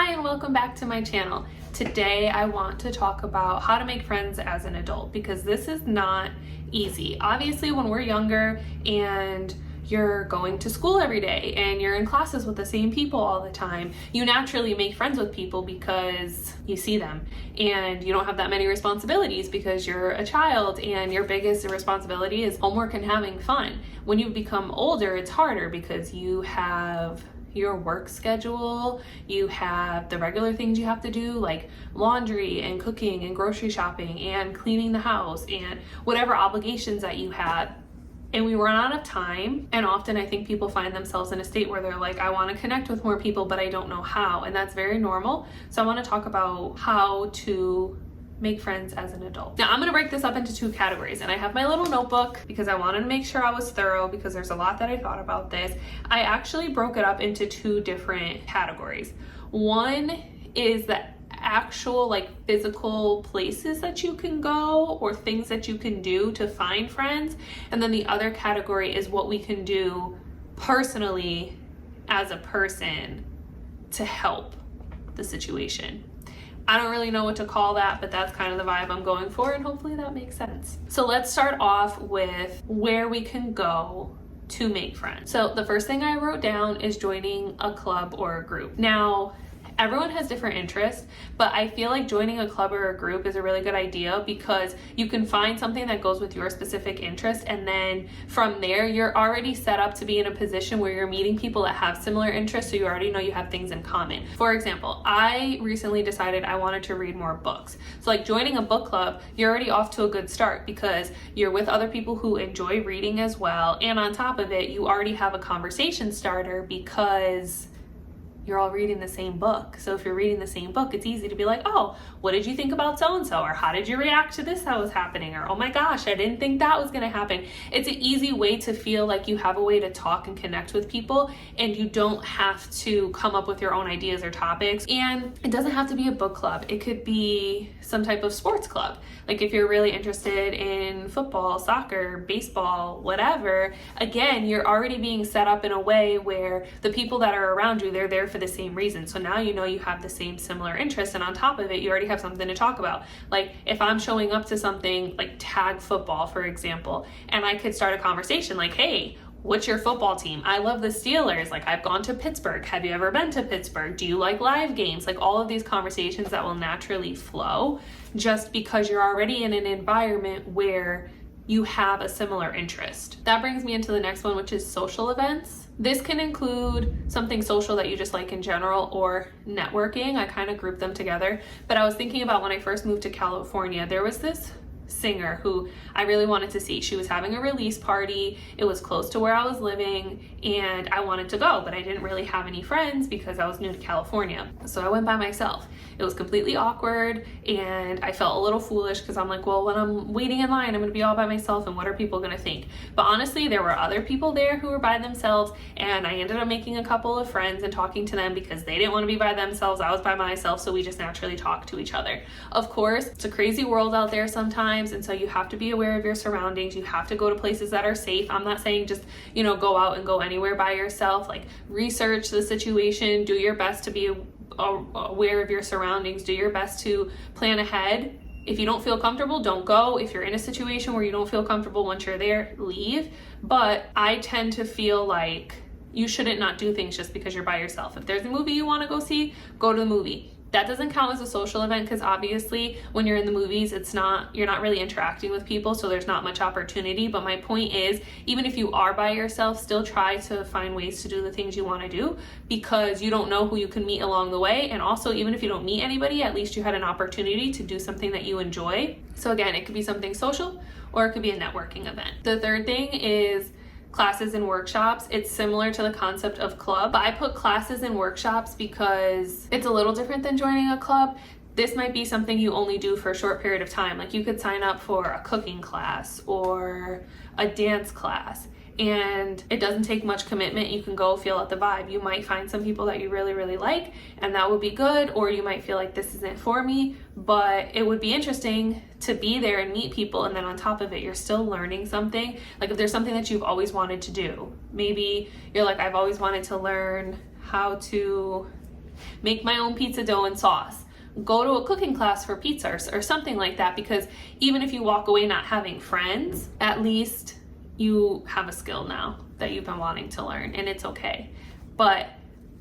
Hi and welcome back to my channel. Today I want to talk about how to make friends as an adult because this is not easy. Obviously when we're younger and you're going to school every day and you're in classes with the same people all the time, you naturally make friends with people because you see them, and you don't have that many responsibilities because you're a child and your biggest responsibility is homework and having fun. When you become older, it's harder because you have your work schedule, you have the regular things you have to do like laundry and cooking and grocery shopping and cleaning the house and whatever obligations that you had. And we run out of time, and often I think people find themselves in a state where they're like, I want to connect with more people, but I don't know how, and that's very normal. So I want to talk about how to make friends as an adult. Now I'm going to break this up into two categories, and I have my little notebook because I wanted to make sure I was thorough because there's a lot that I thought about this. I actually broke it up into two different categories. One is the actual like physical places that you can go or things that you can do to find friends, and then the other category is what we can do personally as a person to help the situation. I don't really know what to call that, but that's kind of the vibe I'm going for, and hopefully that makes sense. So let's start off with where we can go to make friends. So the first thing I wrote down is joining a club or a group. Now, everyone has different interests, but I feel like joining a club or a group is a really good idea because you can find something that goes with your specific interest, and then from there you're already set up to be in a position where you're meeting people that have similar interests, so you already know you have things in common. For example, I recently decided I wanted to read more books. So like joining a book club, you're already off to a good start because you're with other people who enjoy reading as well, and on top of it, you already have a conversation starter because you're all reading the same book. So if you're reading the same book, it's easy to be like, oh, what did you think about so-and-so? Or how did you react to this that was happening? Or, oh my gosh, I didn't think that was gonna happen. It's an easy way to feel like you have a way to talk and connect with people, and you don't have to come up with your own ideas or topics. And it doesn't have to be a book club. It could be some type of sports club. Like if you're really interested in football, soccer, baseball, whatever, again, you're already being set up in a way where the people that are around you, they're there for the same reason. So now you know you have the same similar interests, and on top of it, you already have something to talk about. Like if I'm showing up to something like tag football, for example, and I could start a conversation like, hey, what's your football team? I love the Steelers. Like I've gone to Pittsburgh. Have you ever been to Pittsburgh? Do you like live games? Like all of these conversations that will naturally flow just because you're already in an environment where you have a similar interest. That brings me into the next one, which is social events. This can include something social that you just like in general or networking. I kind of group them together, but I was thinking about when I first moved to California, there was this singer who I really wanted to see. She was having a release party. It was close to where I was living and I wanted to go, but I didn't really have any friends because I was new to California. So I went by myself. It was completely awkward and I felt a little foolish because I'm like, well, when I'm waiting in line, I'm going to be all by myself and what are people going to think? But honestly, there were other people there who were by themselves, and I ended up making a couple of friends and talking to them because they didn't want to be by themselves. I was by myself, so we just naturally talked to each other. Of course, it's a crazy world out there sometimes, and so you have to be aware of your surroundings. You have to go to places that are safe. I'm not saying just, go out and go anywhere by yourself. Like research the situation, do your best to be aware of your surroundings, do your best to plan ahead. If you don't feel comfortable, don't go. If you're in a situation where you don't feel comfortable once you're there, leave. But I tend to feel like you shouldn't not do things just because you're by yourself. If there's a movie you want to go see, go to the movie. That doesn't count as a social event because obviously when you're in the movies, you're not really interacting with people, so there's not much opportunity. But my point is, even if you are by yourself, still try to find ways to do the things you want to do because you don't know who you can meet along the way. And also, even if you don't meet anybody, at least you had an opportunity to do something that you enjoy. So again, it could be something social or it could be a networking event. The third thing is classes and workshops. It's similar to the concept of club, but I put classes and workshops because it's a little different than joining a club. This might be something you only do for a short period of time. Like you could sign up for a cooking class or a dance class, and it doesn't take much commitment. You can go feel out the vibe. You might find some people that you really, really like, and that would be good, or you might feel like this isn't for me, but it would be interesting to be there and meet people, and then on top of it, you're still learning something. Like if there's something that you've always wanted to do, maybe you're like, I've always wanted to learn how to make my own pizza dough and sauce, go to a cooking class for pizza or something like that, because even if you walk away not having friends, at least you have a skill now that you've been wanting to learn, and it's okay. But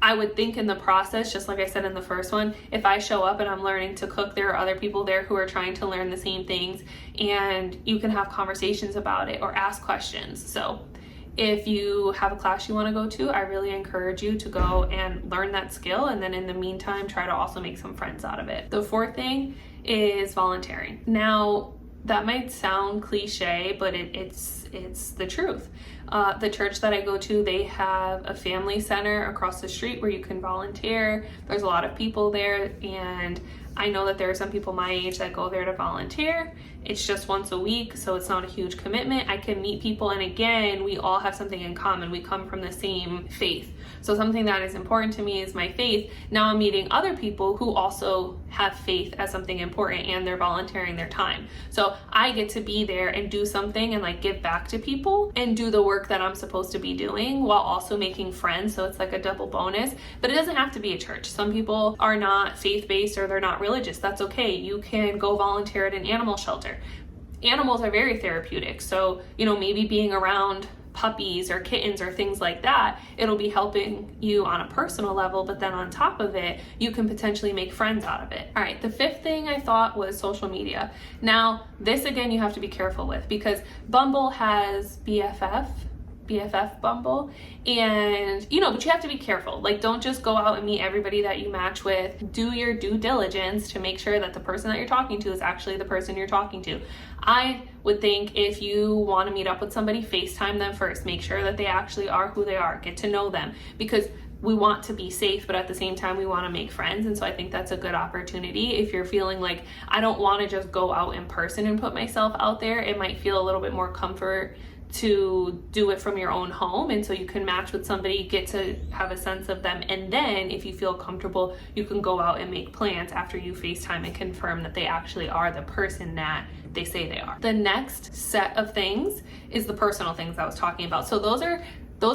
I would think in the process, just like I said in the first one, if I show up and I'm learning to cook, there are other people there who are trying to learn the same things, and you can have conversations about it or ask questions. So if you have a class you want to go to, I really encourage you to go and learn that skill, and then in the meantime, try to also make some friends out of it. The fourth thing is volunteering. Now, that might sound cliche, but it's the truth. The church that I go to, they have a family center across the street where you can volunteer. There's a lot of people there, and I know that there are some people my age that go there to volunteer. It's just once a week, so it's not a huge commitment. I can meet people, and again, we all have something in common. We come from the same faith. So something that is important to me is my faith. Now I'm meeting other people who also have faith as something important, and they're volunteering their time. So I get to be there and do something and like give back to people and do the work that I'm supposed to be doing while also making friends. So it's like a double bonus, but it doesn't have to be a church. Some people are not faith-based or they're not religious. That's okay. You can go volunteer at an animal shelter. Animals are very therapeutic. So, maybe being around puppies or kittens or things like that, it'll be helping you on a personal level, but then on top of it, you can potentially make friends out of it. All right, the fifth thing I thought was social media. Now, this again, you have to be careful with, because Bumble has BFF Bumble, and but you have to be careful. Like, don't just go out and meet everybody that you match with. Do your due diligence to make sure that the person that you're talking to is actually the person you're talking to. I would think if you want to meet up with somebody, FaceTime them first. Make sure that they actually are who they are. Get to know them, because we want to be safe, but at the same time, we want to make friends. And so I think that's a good opportunity. If you're feeling like, I don't want to just go out in person and put myself out there, it might feel a little bit more comfort to do it from your own home, and so you can match with somebody, get to have a sense of them, and then if you feel comfortable, you can go out and make plans after you FaceTime and confirm that they actually are the person that they say they are. The next set of things is the personal things I was talking about. So those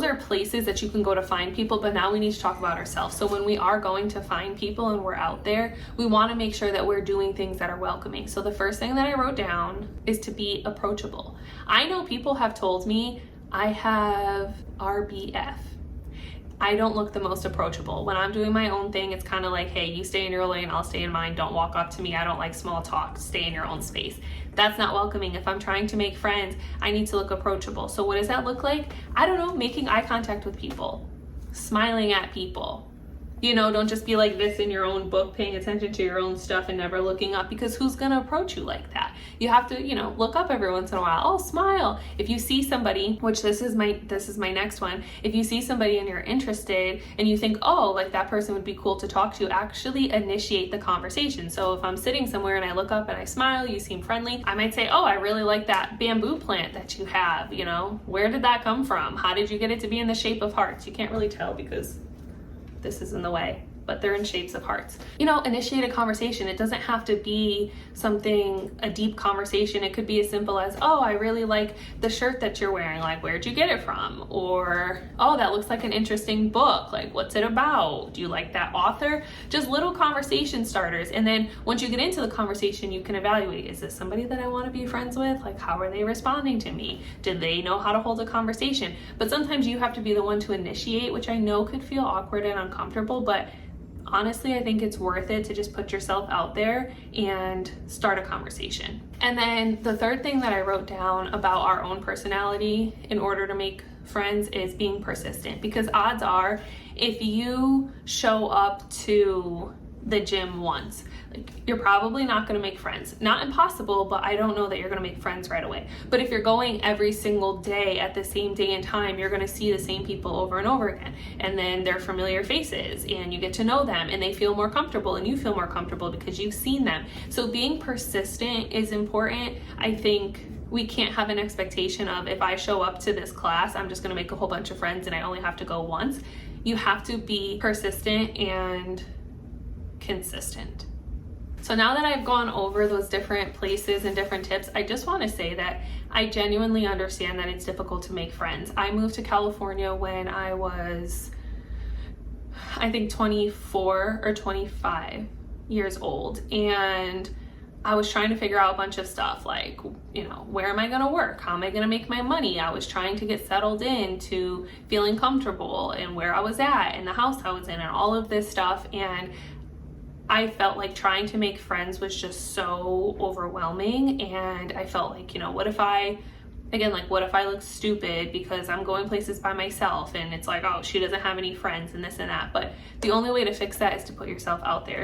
are places that you can go to find people, but now we need to talk about ourselves. So when we are going to find people and we're out there, we want to make sure that we're doing things that are welcoming. So the first thing that I wrote down is to be approachable. I know people have told me I have RBF. I don't look the most approachable. When I'm doing my own thing, it's kind of like, hey, you stay in your lane, I'll stay in mine. Don't walk up to me. I don't like small talk. Stay in your own space. That's not welcoming. If I'm trying to make friends, I need to look approachable. So what does that look like? I don't know, making eye contact with people, smiling at people. Don't just be like this in your own book, paying attention to your own stuff and never looking up, because who's going to approach you like that? You have to, look up every once in a while. Oh, smile. If you see somebody, which this is my next one. If you see somebody and you're interested and you think, oh, like that person would be cool to talk to, actually initiate the conversation. So if I'm sitting somewhere and I look up and I smile, you seem friendly, I might say, oh, I really like that bamboo plant that you have. Where did that come from? How did you get it to be in the shape of hearts? You can't really tell because this is in the way, but they're in shapes of hearts. Initiate a conversation. It doesn't have to be a deep conversation. It could be as simple as, oh, I really like the shirt that you're wearing. Like, where'd you get it from? Or, oh, that looks like an interesting book. Like, what's it about? Do you like that author? Just little conversation starters. And then once you get into the conversation, you can evaluate, is this somebody that I want to be friends with? Like, how are they responding to me? Did they know how to hold a conversation? But sometimes you have to be the one to initiate, which I know could feel awkward and uncomfortable, but honestly, I think it's worth it to just put yourself out there and start a conversation. And then the third thing that I wrote down about our own personality in order to make friends is being persistent, because odds are if you show up to the gym once, you're probably not going to make friends. Not impossible, but I don't know that you're going to make friends right away. But if you're going every single day at the same day and time, you're going to see the same people over and over again. And then they're familiar faces and you get to know them and they feel more comfortable and you feel more comfortable because you've seen them. So being persistent is important. I think we can't have an expectation of, if I show up to this class, I'm just going to make a whole bunch of friends and I only have to go once. You have to be persistent and consistent. So now that I've gone over those different places and different tips, I just want to say that I genuinely understand that it's difficult to make friends. I moved to California when I I think 24 or 25 years old, and I was trying to figure out a bunch of stuff like, you know, where am I going to work? How am I going to make my money? I was trying to get settled in to feeling comfortable and where I was at and the house I was in and all of this stuff. And I felt like trying to make friends was just so overwhelming. And I felt like, you know, what if I look stupid because I'm going places by myself and it's like, oh, she doesn't have any friends and this and that. But the only way to fix that is to put yourself out there.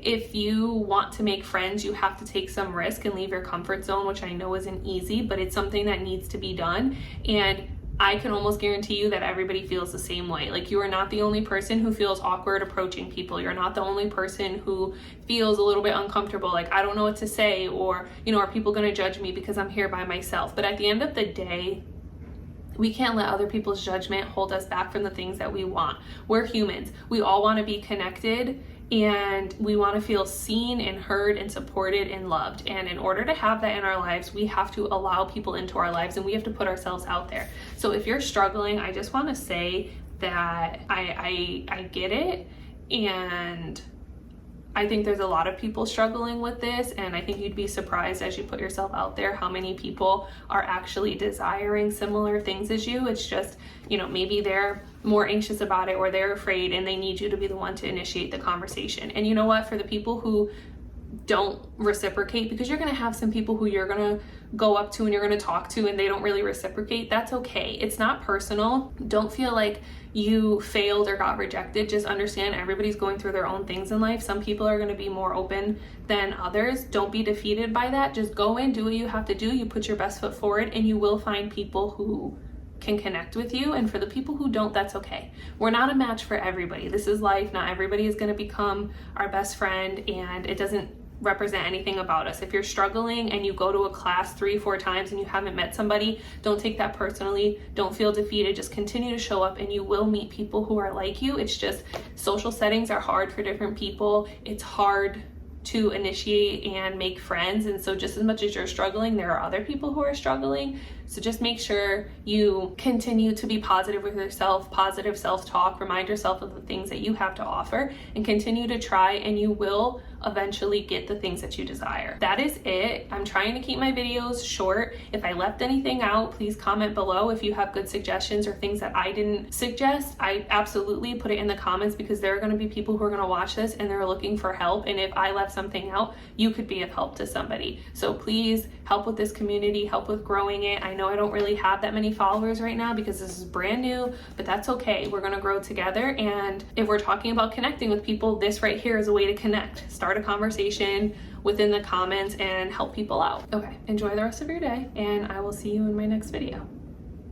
If you want to make friends, you have to take some risk and leave your comfort zone, which I know isn't easy, but it's something that needs to be done. And I can almost guarantee you that everybody feels the same way. Like, you are not the only person who feels awkward approaching people. You're not the only person who feels a little bit uncomfortable. Like, I don't know what to say, or, you know, are people going to judge me because I'm here by myself? But at the end of the day, we can't let other people's judgment hold us back from the things that we want. We're humans. We all want to be connected, and we want to feel seen and heard and supported and loved. And in order to have that in our lives, we have to allow people into our lives, and we have to put ourselves out there. So if you're struggling, I just want to say that I get it, and I think there's a lot of people struggling with this, and I think you'd be surprised as you put yourself out there how many people are actually desiring similar things as you. It's just, you know, maybe they're more anxious about it, or they're afraid, and they need you to be the one to initiate the conversation. And you know what, for the people who don't reciprocate, because you're going to have some people who you're going to go up to and you're going to talk to and they don't really reciprocate, that's okay. It's not personal. Don't feel like you failed or got rejected. Just understand everybody's going through their own things in life. Some people are going to be more open than others. Don't be defeated by that. Just go in, do what you have to do. You put your best foot forward, and you will find people who can connect with you. And for the people who don't, that's okay. We're not a match for everybody. This is life. Not everybody is going to become our best friend, and it doesn't represent anything about us. If you're struggling and you go to a class 3-4 times and you haven't met somebody, don't take that personally. Don't feel defeated. Just continue to show up, and you will meet people who are like you. It's just social settings are hard for different people. It's hard to initiate and make friends, and so just as much as you're struggling, there are other people who are struggling. So just make sure you continue to be positive with yourself, positive self-talk, remind yourself of the things that you have to offer, and continue to try, and you will eventually get the things that you desire. That is it. I'm trying to keep my videos short. If I left anything out, please comment below. If you have good suggestions or things that I didn't suggest, I absolutely put it in the comments, because there are going to be people who are going to watch this and they're looking for help, and if I left something out, you could be of help to somebody. So please help with this community, help with growing it. I know I don't really have that many followers right now because this is brand new, but that's okay. We're going to grow together, and if we're talking about connecting with people, this right here is a way to connect. Start a conversation within the comments and help people out. Okay, enjoy the rest of your day, and I will see you in my next video.